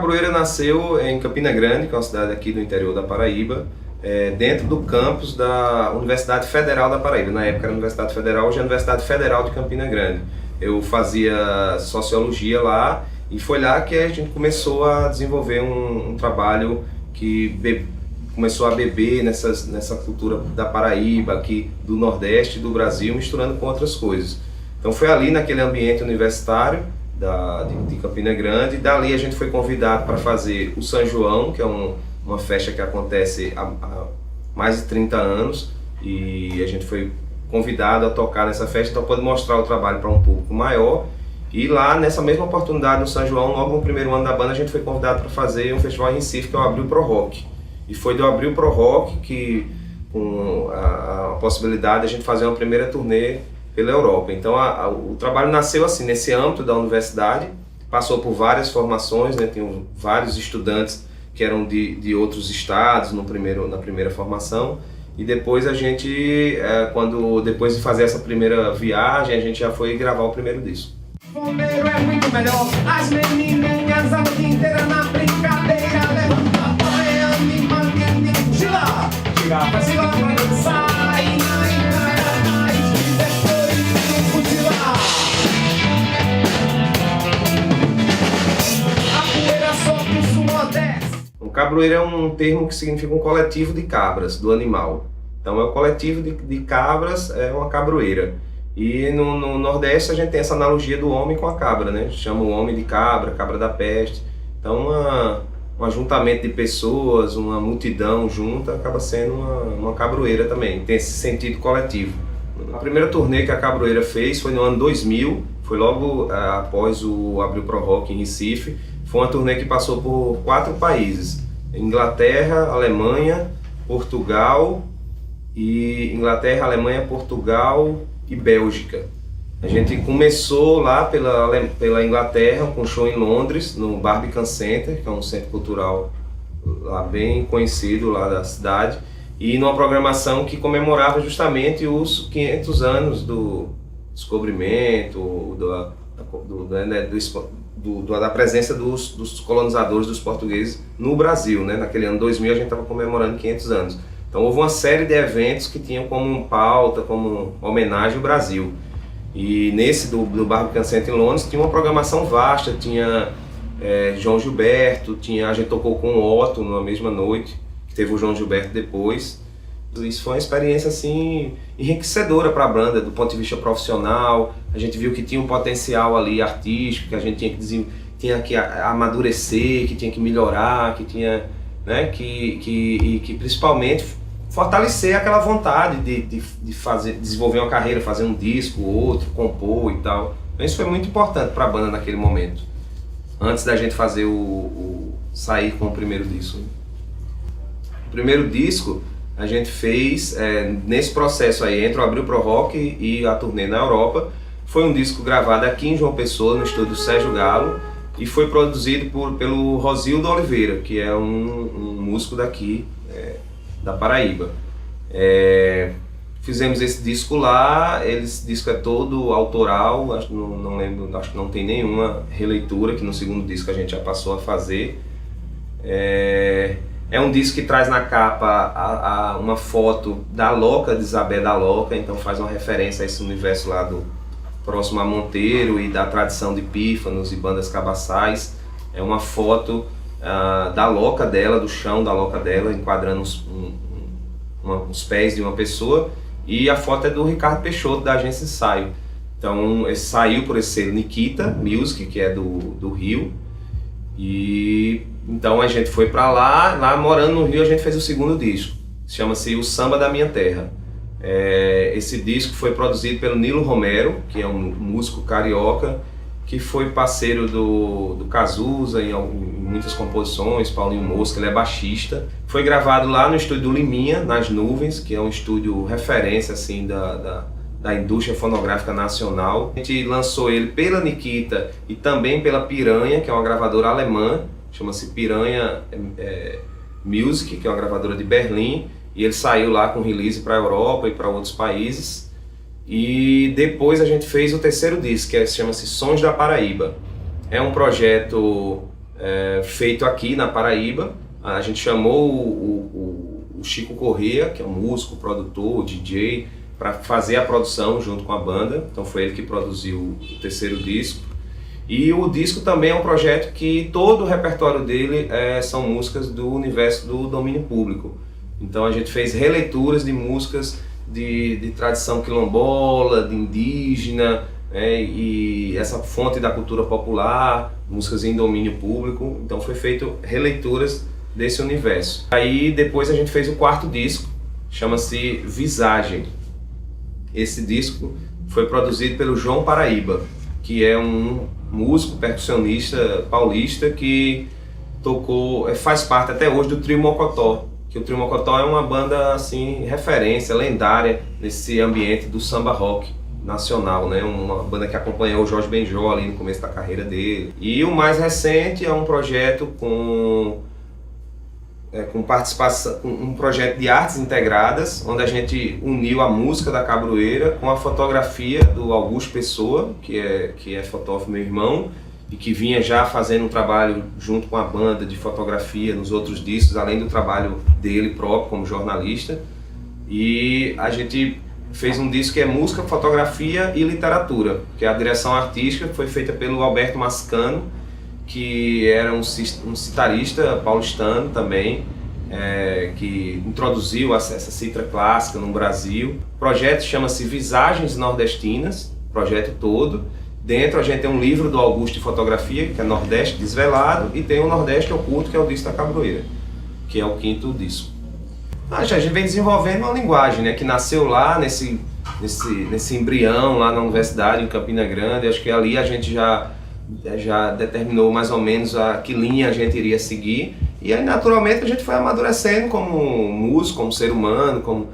Cabroeira nasceu em Campina Grande, que é uma cidade aqui do interior da Paraíba, dentro do campus da Universidade Federal da Paraíba. Na época era a Universidade Federal, hoje é a Universidade Federal de Campina Grande. Eu fazia sociologia lá e foi lá que a gente começou a desenvolver um trabalho que começou a beber nessa cultura da Paraíba, aqui do Nordeste do Brasil, misturando com outras coisas. Então foi ali naquele ambiente universitário de Campina Grande, e dali a gente foi convidado para fazer o São João, que é uma festa que acontece há mais de 30 anos, e a gente foi convidado a tocar nessa festa, então pode mostrar o trabalho para um público maior. E lá, nessa mesma oportunidade, no São João, logo no primeiro ano da banda, a gente foi convidado para fazer um festival em Recife, que é o Abril Pro Rock. E foi do Abril Pro Rock que, com a possibilidade de a gente fazer uma primeira turnê pela Europa. Então o trabalho nasceu assim, nesse âmbito da universidade, passou por várias formações, né? Tinham vários estudantes que eram de outros estados na primeira formação, e depois a gente, depois de fazer essa primeira viagem, a gente já foi gravar o primeiro disco. Bombeiro é muito melhor, as menininhas a noite inteira na brincadeira, levanta a banha, me mantém de mochila, tira pra cima pra dançar. O cabroeiro é um termo que significa um coletivo de cabras, do animal. Então é o coletivo de cabras, é uma cabroeira. E no Nordeste a gente tem essa analogia do homem com a cabra, né? Chama o homem de cabra, cabra da peste. Então um ajuntamento de pessoas, uma multidão junta, acaba sendo uma cabroeira também, tem esse sentido coletivo. A primeira turnê que a Cabroeira fez foi no ano 2000, foi logo após o Abril Pro Rock em Recife. Foi uma turnê que passou por 4 países: Inglaterra, Alemanha, Portugal e Bélgica. A gente começou lá pela Inglaterra, com um show em Londres, no Barbican Center, que é um centro cultural lá bem conhecido lá da cidade, e numa programação que comemorava justamente os 500 anos do descobrimento, da presença dos colonizadores, dos portugueses no Brasil, né? Naquele ano 2000 a gente estava comemorando 500 anos. Então houve uma série de eventos que tinham como pauta, como homenagem o Brasil. E nesse do Barbican Center em Londres tinha uma programação vasta, tinha João Gilberto, a gente tocou com o Otto na mesma noite, que teve o João Gilberto depois. Isso foi uma experiência assim enriquecedora para a banda, do ponto de vista profissional. A gente viu que tinha um potencial ali artístico, que a gente tinha que amadurecer, que tinha que melhorar, que tinha, né, que principalmente fortalecer aquela vontade de desenvolver uma carreira, fazer um disco, outro, compor e tal. Então isso foi muito importante para a banda naquele momento, antes da gente fazer sair com o primeiro disco. O primeiro disco a gente fez nesse processo aí, entre o Abril Pro Rock e a turnê na Europa. Foi um disco gravado aqui em João Pessoa, no estúdio Sérgio Galo, e foi produzido pelo Rosildo Oliveira, que é um músico daqui, da Paraíba. Fizemos esse disco lá, esse disco é todo autoral, não lembro, acho que não tem nenhuma releitura, que no segundo disco a gente já passou a fazer. É um disco que traz na capa uma foto da Loca, de Isabel da Loca, então faz uma referência a esse universo lá próximo a Monteiro e da tradição de pífanos e bandas cabaçais. É uma foto da Loca dela, do chão da Loca dela, enquadrando os pés de uma pessoa, e a foto é do Ricardo Peixoto, da agência Ensaio. Então saiu por esse selo Nikita Music, que é do Rio, e então a gente foi para lá morando no Rio a gente fez o segundo disco, chama-se O Samba da Minha Terra. Esse disco foi produzido pelo Nilo Romero, que é um músico carioca, que foi parceiro do Cazuza em muitas composições, Paulinho Mosca, ele é baixista. Foi gravado lá no estúdio do Liminha, nas Nuvens, que é um estúdio referência assim, da indústria fonográfica nacional. A gente lançou ele pela Nikita e também pela Piranha, que é uma gravadora alemã, chama-se Piranha Music, que é uma gravadora de Berlim, e ele saiu lá com release para a Europa e para outros países. E depois a gente fez o terceiro disco, que chama-se Sons da Paraíba. É um projeto feito aqui na Paraíba. A gente chamou o Chico Corrêa, que é um músico, produtor, DJ, para fazer a produção junto com a banda. Então foi ele que produziu o terceiro disco. E o disco também é um projeto que todo o repertório dele são músicas do universo do domínio público. Então a gente fez releituras de músicas de tradição quilombola, de indígena, e essa fonte da cultura popular, músicas em domínio público. Então foi feito releituras desse universo. Aí depois a gente fez o quarto disco, chama-se Visagem. Esse disco foi produzido pelo João Paraíba, que é um músico percussionista paulista que tocou, faz parte até hoje do Trio Mocotó, que o Trio Mocotó é uma banda assim referência, lendária nesse ambiente do samba rock nacional, né? Uma banda que acompanhou o Jorge Benjol ali no começo da carreira dele. E o mais recente é um projeto com participação, um projeto de artes integradas, onde a gente uniu a música da Cabroeira com a fotografia do Augusto Pessoa, que é fotógrafo, meu irmão, e que vinha já fazendo um trabalho junto com a banda de fotografia nos outros discos, além do trabalho dele próprio como jornalista. E a gente fez um disco que é música, fotografia e literatura, que a direção artística foi feita pelo Alberto Mascano, que era um citarista paulistano também, que introduziu essa citra clássica no Brasil. O projeto chama-se Visagens Nordestinas, projeto todo. Dentro a gente tem um livro do Augusto de fotografia, que é Nordeste Desvelado, e tem o Nordeste Oculto, que é o disco da Cabroeira, que é o quinto disco. A gente vem desenvolvendo uma linguagem, né, que nasceu lá nesse embrião, lá na universidade, em Campina Grande. Acho que ali a gente já determinou mais ou menos que linha a gente iria seguir. E aí, naturalmente, a gente foi amadurecendo como músico, como ser humano, como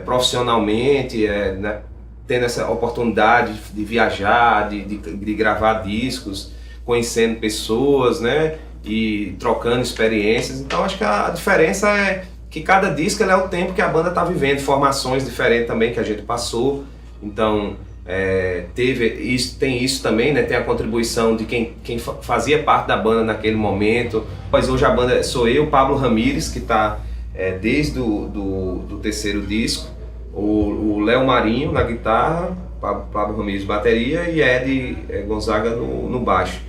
profissionalmente, né, tendo essa oportunidade de viajar, de gravar discos, conhecendo pessoas, né, e trocando experiências. Então, acho que a diferença é que cada disco é o tempo que a banda está vivendo, formações diferentes também que a gente passou. Então, tem isso também, né? Tem a contribuição de quem fazia parte da banda naquele momento. Mas hoje a banda sou eu, Pablo Ramírez, que está desde do terceiro disco, o Léo Marinho na guitarra, Pablo Ramírez bateria e Ed Gonzaga no baixo.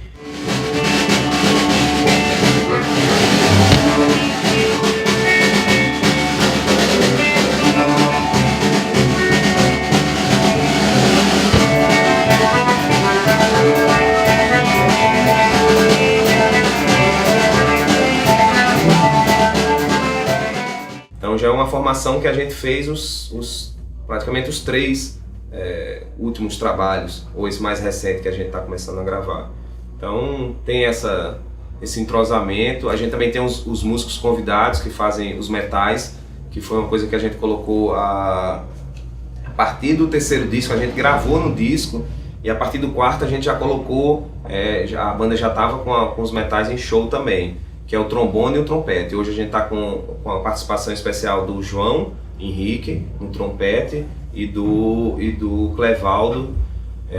Então já é uma formação que a gente fez praticamente os três últimos trabalhos, ou esse mais recente que a gente está começando a gravar. Então tem esse entrosamento. A gente também tem os músicos convidados que fazem os metais, que foi uma coisa que a gente colocou a partir do terceiro disco, a gente gravou no disco, e a partir do quarto a gente já colocou, a banda já estava com os metais em show também, que é o trombone e o trompete. Hoje a gente está com a participação especial do João Henrique no trompete e do Clevaldo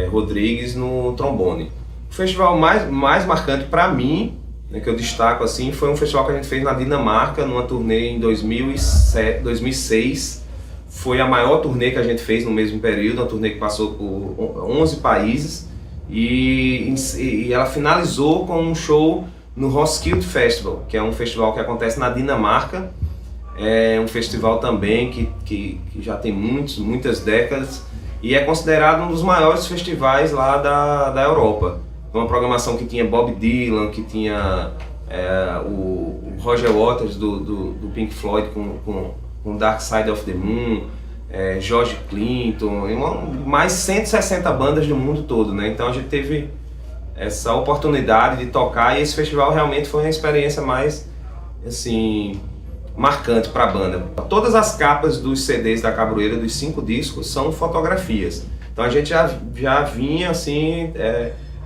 Rodrigues no trombone. O festival mais marcante para mim, né, que eu destaco assim, foi um festival que a gente fez na Dinamarca, numa turnê em 2006. Foi a maior turnê que a gente fez no mesmo período, uma turnê que passou por 11 países, e ela finalizou com um show no Roskilde Festival, que é um festival que acontece na Dinamarca. É um festival também que já tem muitas décadas e é considerado um dos maiores festivais lá da Europa. Uma programação que tinha Bob Dylan, que tinha o Roger Waters do Pink Floyd com Dark Side of the Moon, George Clinton, e mais 160 bandas do mundo todo, né? Então a gente teve essa oportunidade de tocar, e esse festival realmente foi uma experiência mais assim marcante para a banda. Todas as capas dos CDs da Cabroeira, dos 5 discos, são fotografias. Então a gente já vinha assim,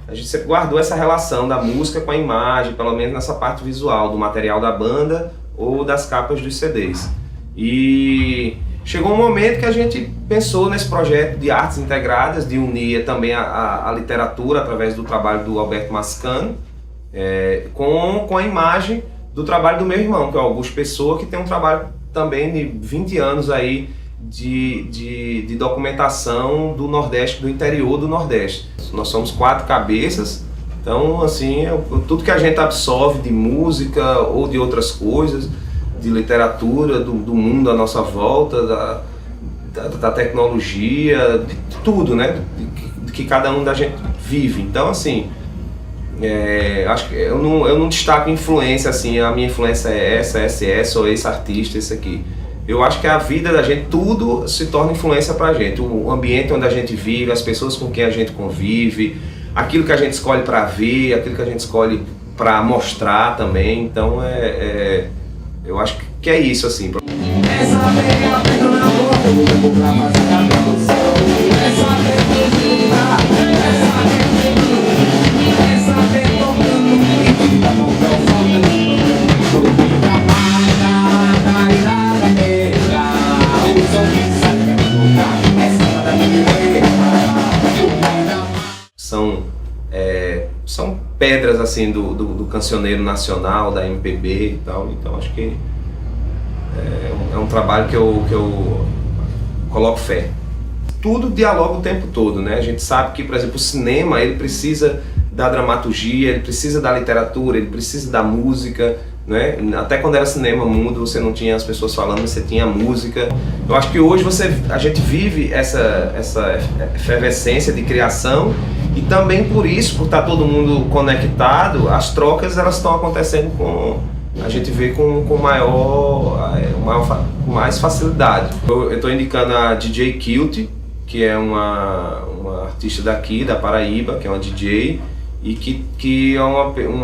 a gente sempre guardou essa relação da música com a imagem, pelo menos nessa parte visual do material da banda ou das capas dos CDs. E chegou um momento que a gente pensou nesse projeto de artes integradas, de unir também a literatura através do trabalho do Alberto Mascano, com a imagem do trabalho do meu irmão, que é o Augusto Pessoa, que tem um trabalho também de 20 anos aí de documentação do Nordeste, do interior do Nordeste. Nós somos 4 cabeças, então assim, tudo que a gente absorve de música ou de outras coisas, de literatura, do mundo à nossa volta, da tecnologia, de tudo, né? De que cada um da gente vive. Então, assim, acho que eu não destaco influência, assim, a minha influência é essa, ou esse artista, esse aqui. Eu acho que a vida da gente, tudo se torna influência pra gente. O ambiente onde a gente vive, as pessoas com quem a gente convive, aquilo que a gente escolhe pra ver, aquilo que a gente escolhe pra mostrar também. Então, eu acho que é isso, assim. São pedras assim do cancioneiro nacional, da MPB e tal, então acho que é um trabalho que eu coloco fé. Tudo dialoga o tempo todo, né? A gente sabe que, por exemplo, o cinema, ele precisa da dramaturgia, ele precisa da literatura, ele precisa da música, né? Até quando era cinema mudo, você não tinha as pessoas falando, você tinha a música. Eu acho que hoje a gente vive essa efervescência de criação, e também por isso, por estar todo mundo conectado, as trocas elas estão acontecendo a gente vê com mais facilidade. Eu estou indicando a DJ Kilt, que é uma artista daqui, da Paraíba, que é uma DJ, e que é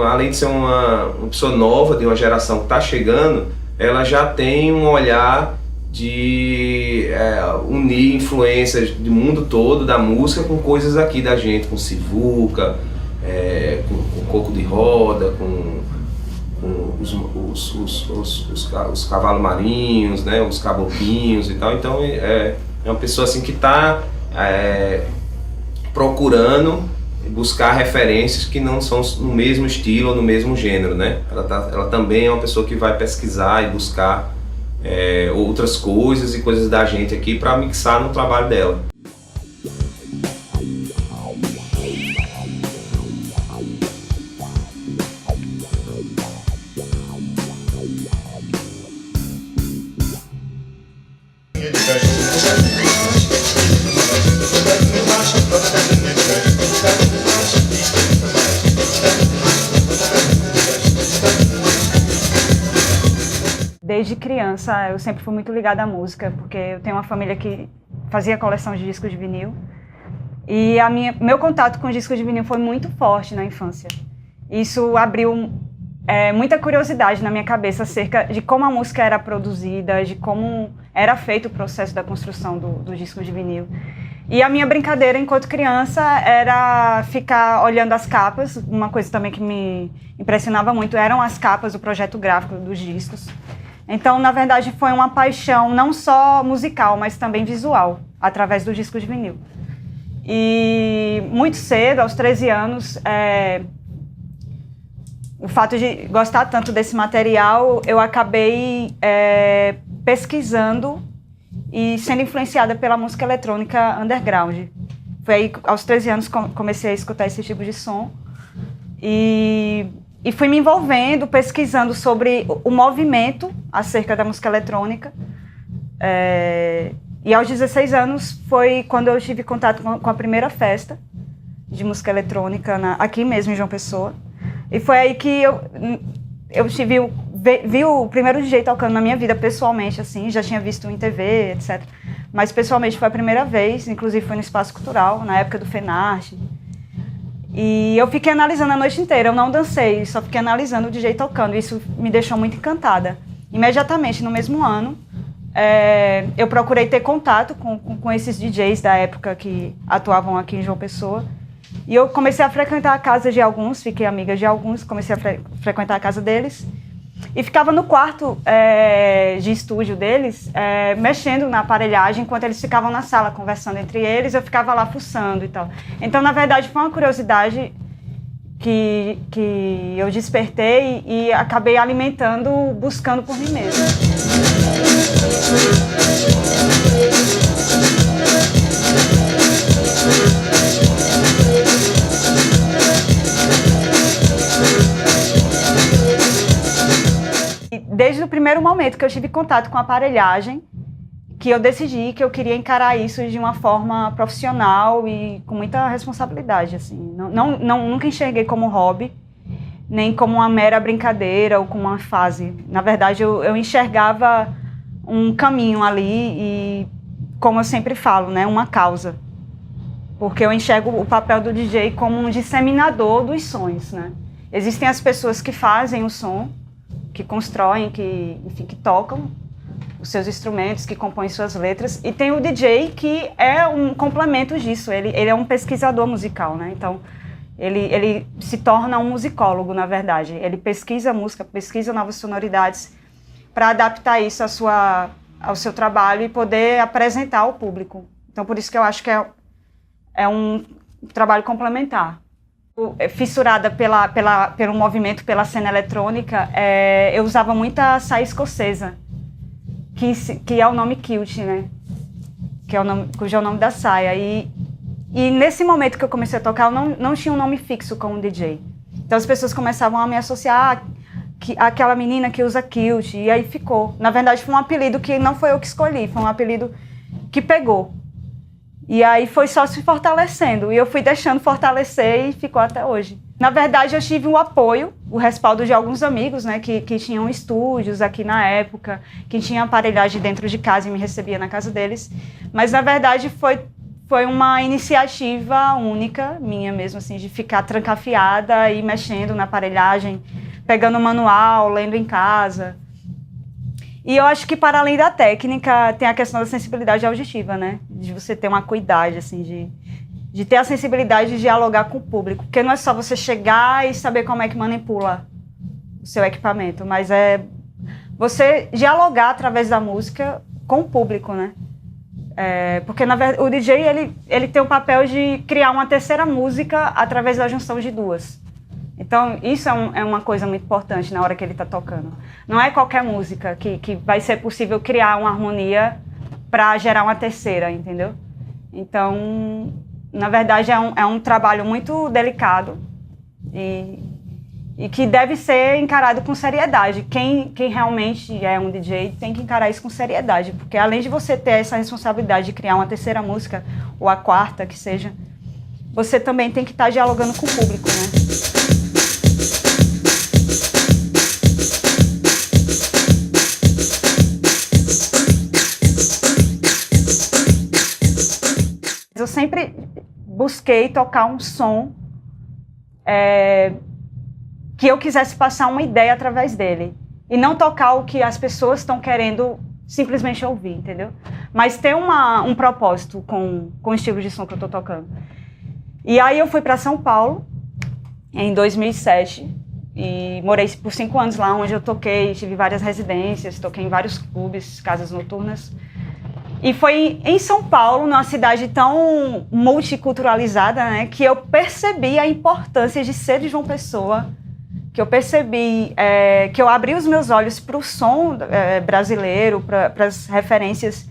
além de ser uma pessoa nova, de uma geração que está chegando, ela já tem um olhar de unir influências do mundo todo, da música, com coisas aqui da gente, com sivuca, com coco de roda, com os cavalos marinhos, né, os caboclinhos e tal. Então é uma pessoa assim que está procurando buscar referências que não são no mesmo estilo ou no mesmo gênero, né? Ela também é uma pessoa que vai pesquisar e buscar outras coisas e coisas da gente aqui para mixar no trabalho dela. Desde criança eu sempre fui muito ligada à música, porque eu tenho uma família que fazia coleção de discos de vinil, e meu contato com discos de vinil foi muito forte na infância. Isso abriu muita curiosidade na minha cabeça acerca de como a música era produzida, de como era feito o processo da construção do disco de vinil. E a minha brincadeira enquanto criança era ficar olhando as capas. Uma coisa também que me impressionava muito eram as capas do projeto gráfico dos discos. Então, na verdade, foi uma paixão não só musical, mas também visual, através do disco de vinil. E muito cedo, aos 13 anos, o fato de gostar tanto desse material, eu acabei pesquisando e sendo influenciada pela música eletrônica underground. Foi aí, aos 13 anos, comecei a escutar esse tipo de som. E fui me envolvendo, pesquisando sobre o movimento acerca da música eletrônica. E aos 16 anos foi quando eu tive contato com a primeira festa de música eletrônica aqui mesmo em João Pessoa. E foi aí que eu vi o primeiro DJ tocando na minha vida pessoalmente, assim, já tinha visto em TV, etc. Mas pessoalmente foi a primeira vez, inclusive foi no Espaço Cultural, na época do FENARTE. E eu fiquei analisando a noite inteira, eu não dancei, só fiquei analisando o DJ tocando, e isso me deixou muito encantada. Imediatamente, no mesmo ano, eu procurei ter contato com esses DJs da época que atuavam aqui em João Pessoa, e eu comecei a frequentar a casa de alguns, fiquei amiga de alguns, comecei a frequentar a casa deles, e ficava no quarto de estúdio deles, mexendo na aparelhagem, enquanto eles ficavam na sala conversando entre eles, eu ficava lá fuçando e tal. Então, na verdade, foi uma curiosidade que eu despertei e acabei alimentando, buscando por mim mesma. E desde o primeiro momento que eu tive contato com a aparelhagem, que eu decidi que eu queria encarar isso de uma forma profissional e com muita responsabilidade, assim. Nunca enxerguei como hobby, nem como uma mera brincadeira ou como uma fase. Na verdade, eu enxergava um caminho ali e, como eu sempre falo, né, uma causa. Porque eu enxergo o papel do DJ como um disseminador dos sons, né? Existem as pessoas que fazem o som, que constroem, enfim, que tocam os seus instrumentos, que compõem suas letras, e tem o DJ que é um complemento disso, ele é um pesquisador musical, né? Então, ele se torna um musicólogo, na verdade. Ele pesquisa música, pesquisa novas sonoridades para adaptar isso ao seu trabalho e poder apresentar ao público. Então, por isso que eu acho que é um trabalho complementar. Fissurada pelo movimento, pela cena eletrônica, eu usava muita saia escocesa, que é o nome kilt, né? Cujo é o nome da saia. E nesse momento que eu comecei a tocar, eu não tinha um nome fixo como DJ. Então as pessoas começavam a me associar àquela menina que usa kilt, e aí ficou. Na verdade, foi um apelido que não foi eu que escolhi, foi um apelido que pegou. E aí foi só se fortalecendo, e eu fui deixando fortalecer e ficou até hoje. Na verdade, eu tive o apoio, o respaldo de alguns amigos, né, que tinham estúdios aqui na época, que tinham aparelhagem dentro de casa e me recebia na casa deles. Mas, na verdade, foi uma iniciativa única, minha mesmo, assim, de ficar trancafiada e mexendo na aparelhagem, pegando o manual, lendo em casa. E eu acho que, para além da técnica, tem a questão da sensibilidade auditiva, né? De você ter uma acuidade, assim, de ter a sensibilidade de dialogar com o público. Porque não é só você chegar e saber como é que manipula o seu equipamento, mas é você dialogar através da música com o público, né? Porque, na verdade, o DJ, ele tem o papel de criar uma terceira música através da junção de duas. Então, isso é uma coisa muito importante na hora que ele está tocando. Não é qualquer música que vai ser possível criar uma harmonia para gerar uma terceira, entendeu? Então, na verdade, é um trabalho muito delicado e que deve ser encarado com seriedade. Quem realmente é um DJ tem que encarar isso com seriedade, porque além de você ter essa responsabilidade de criar uma terceira música, ou a quarta, que seja, você também tem que estar dialogando com o público, né? Eu sempre busquei tocar um som que eu quisesse passar uma ideia através dele. E não tocar o que as pessoas estão querendo simplesmente ouvir, entendeu? Mas ter um propósito com o estilo de som que eu estou tocando. E aí eu fui para São Paulo em 2007 e morei por 5 anos lá, onde eu toquei, tive várias residências, toquei em vários clubes, casas noturnas. E foi em São Paulo, numa cidade tão multiculturalizada, né, que eu percebi a importância de ser de João Pessoa, que eu percebi que eu abri os meus olhos para o som brasileiro, para as referências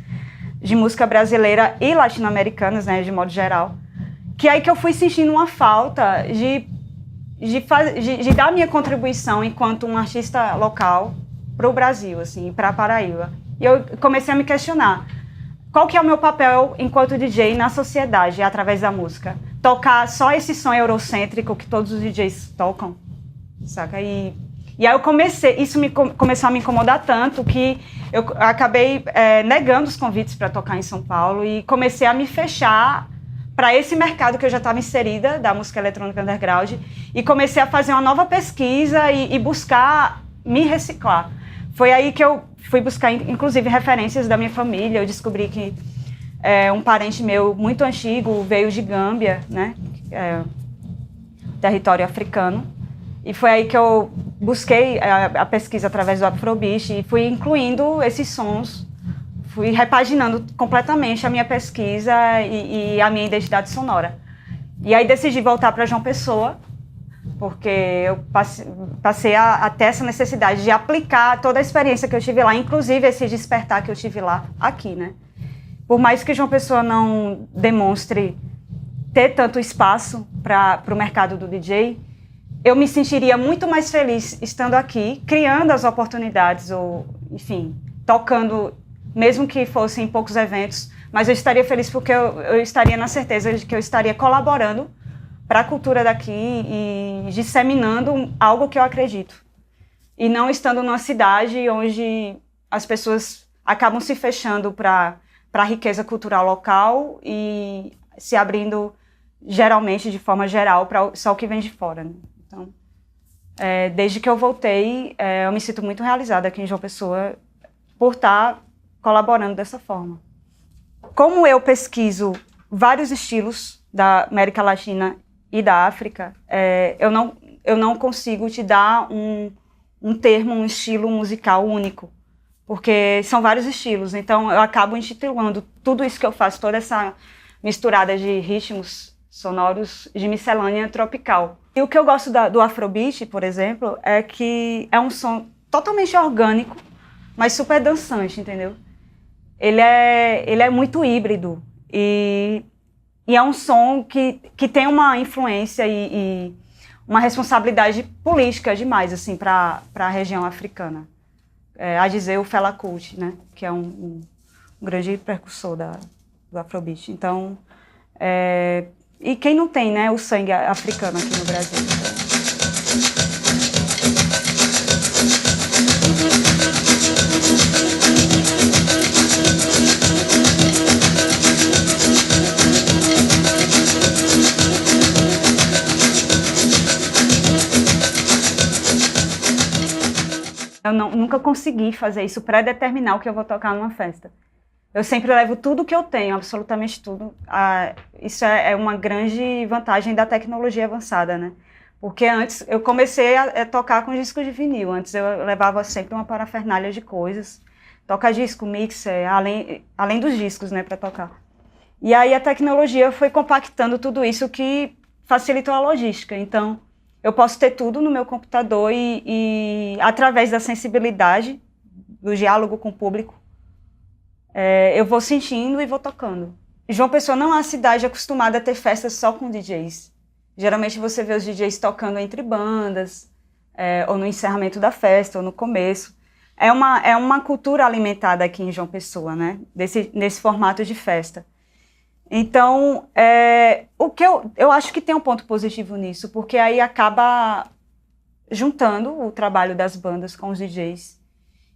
de música brasileira e latino-americanas, né, de modo geral. Que aí que eu fui sentindo uma falta de dar minha contribuição enquanto um artista local para o Brasil, assim, para a Paraíba. E eu comecei a me questionar. Qual que é o meu papel enquanto DJ na sociedade, através da música? Tocar só esse som eurocêntrico que todos os DJs tocam, saca? E aí eu começou a me incomodar tanto que eu acabei negando os convites para tocar em São Paulo e comecei a me fechar para esse mercado que eu já estava inserida, da música eletrônica underground, e comecei a fazer uma nova pesquisa e buscar me reciclar. Foi aí que eu fui buscar, inclusive, referências da minha família. Eu descobri que um parente meu muito antigo veio de Gâmbia, né? Território africano. E foi aí que eu busquei a pesquisa através do Afrobeat e fui incluindo esses sons, fui repaginando completamente a minha pesquisa e a minha identidade sonora. E aí decidi voltar para João Pessoa, porque eu passei a ter essa necessidade de aplicar toda a experiência que eu tive lá, inclusive esse despertar que eu tive lá, aqui, né? Por mais que João Pessoa não demonstre ter tanto espaço para o mercado do DJ, eu me sentiria muito mais feliz estando aqui, criando as oportunidades, ou, enfim, tocando, mesmo que fossem poucos eventos, mas eu estaria feliz porque eu estaria na certeza de que eu estaria colaborando para a cultura daqui e disseminando algo que eu acredito. E não estando numa cidade onde as pessoas acabam se fechando para a riqueza cultural local e se abrindo, geralmente, de forma geral, para só o que vem de fora, né? Então, desde que eu voltei, eu me sinto muito realizada aqui em João Pessoa por estar colaborando dessa forma. Como eu pesquiso vários estilos da América Latina e da África, eu não consigo te dar um termo, um estilo musical único, porque são vários estilos, então eu acabo intitulando tudo isso que eu faço, toda essa misturada de ritmos sonoros de miscelânea tropical. E o que eu gosto do Afrobeat, por exemplo, é que é um som totalmente orgânico, mas super dançante, entendeu? Ele é muito híbrido e é um som que tem uma influência e uma responsabilidade política demais, assim, para a região africana. A dizer o Fela Kuti, né, que é um grande precursor do Afrobeat. Então, e quem não tem, né, o sangue africano aqui no Brasil? Eu nunca consegui fazer isso, pré-determinar o que eu vou tocar numa festa. Eu sempre levo tudo que eu tenho, absolutamente tudo. Isso é uma grande vantagem da tecnologia avançada, né? Porque antes, eu comecei a tocar com discos de vinil. Antes eu levava sempre uma parafernália de coisas. Toca-disco, mixer, além dos discos, né, para tocar. E aí a tecnologia foi compactando tudo isso que facilitou a logística. Então, eu posso ter tudo no meu computador e através da sensibilidade, do diálogo com o público, eu vou sentindo e vou tocando. João Pessoa não é uma cidade acostumada a ter festas só com DJs. Geralmente você vê os DJs tocando entre bandas, ou no encerramento da festa, ou no começo. É uma cultura alimentada aqui em João Pessoa, né? Nesse formato de festa. Então, o que eu acho que tem um ponto positivo nisso, porque aí acaba juntando o trabalho das bandas com os DJs.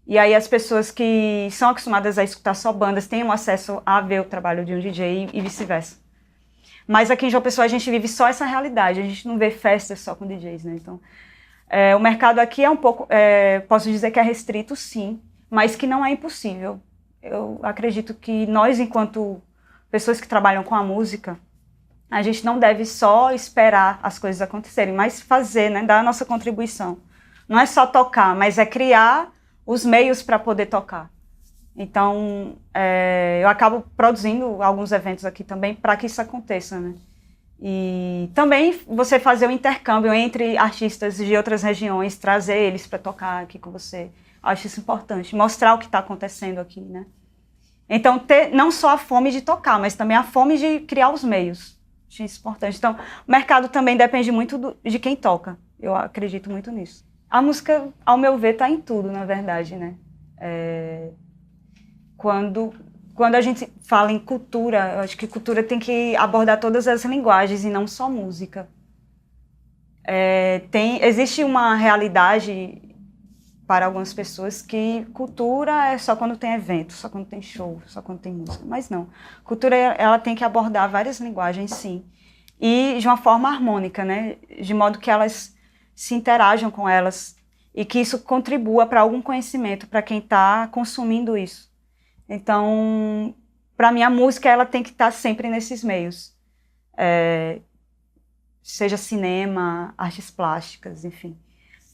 E aí as pessoas que são acostumadas a escutar só bandas têm acesso a ver o trabalho de um DJ e vice-versa. Mas aqui em João Pessoa a gente vive só essa realidade, a gente não vê festas só com DJs, né? Então, o mercado aqui é um pouco, posso dizer que é restrito, sim, mas que não é impossível. Eu acredito que nós, enquanto pessoas que trabalham com a música, a gente não deve só esperar as coisas acontecerem, mas fazer, né, dar a nossa contribuição. Não é só tocar, mas é criar os meios para poder tocar. Então, eu acabo produzindo alguns eventos aqui também para que isso aconteça, né? E também você fazer o intercâmbio entre artistas de outras regiões, trazer eles para tocar aqui com você. Acho isso importante, mostrar o que está acontecendo aqui, né? Então, ter não só a fome de tocar, mas também a fome de criar os meios. Acho isso importante. Então, o mercado também depende muito de quem toca. Eu acredito muito nisso. A música, ao meu ver, está em tudo, na verdade, né? Quando a gente fala em cultura, eu acho que cultura tem que abordar todas as linguagens e não só música. Existe uma realidade para algumas pessoas que cultura é só quando tem evento, só quando tem show, só quando tem música. Mas não. Cultura, ela tem que abordar várias linguagens, sim. E de uma forma harmônica, né? De modo que elas se interajam com elas e que isso contribua para algum conhecimento para quem está consumindo isso. Então, para mim, a música ela tem que estar sempre nesses meios. Seja cinema, artes plásticas, enfim.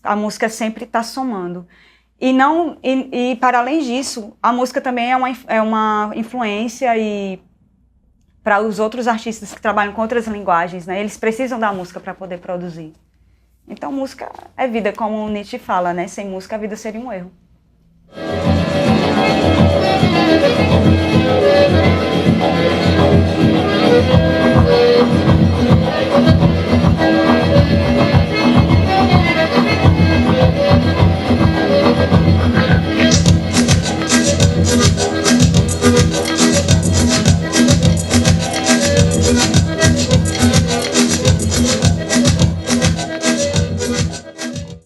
A música sempre está somando. E para além disso, a música também é uma influência para os outros artistas que trabalham com outras linguagens, né? Eles precisam da música para poder produzir. Então música é vida, como o Nietzsche fala, né? Sem música a vida seria um erro.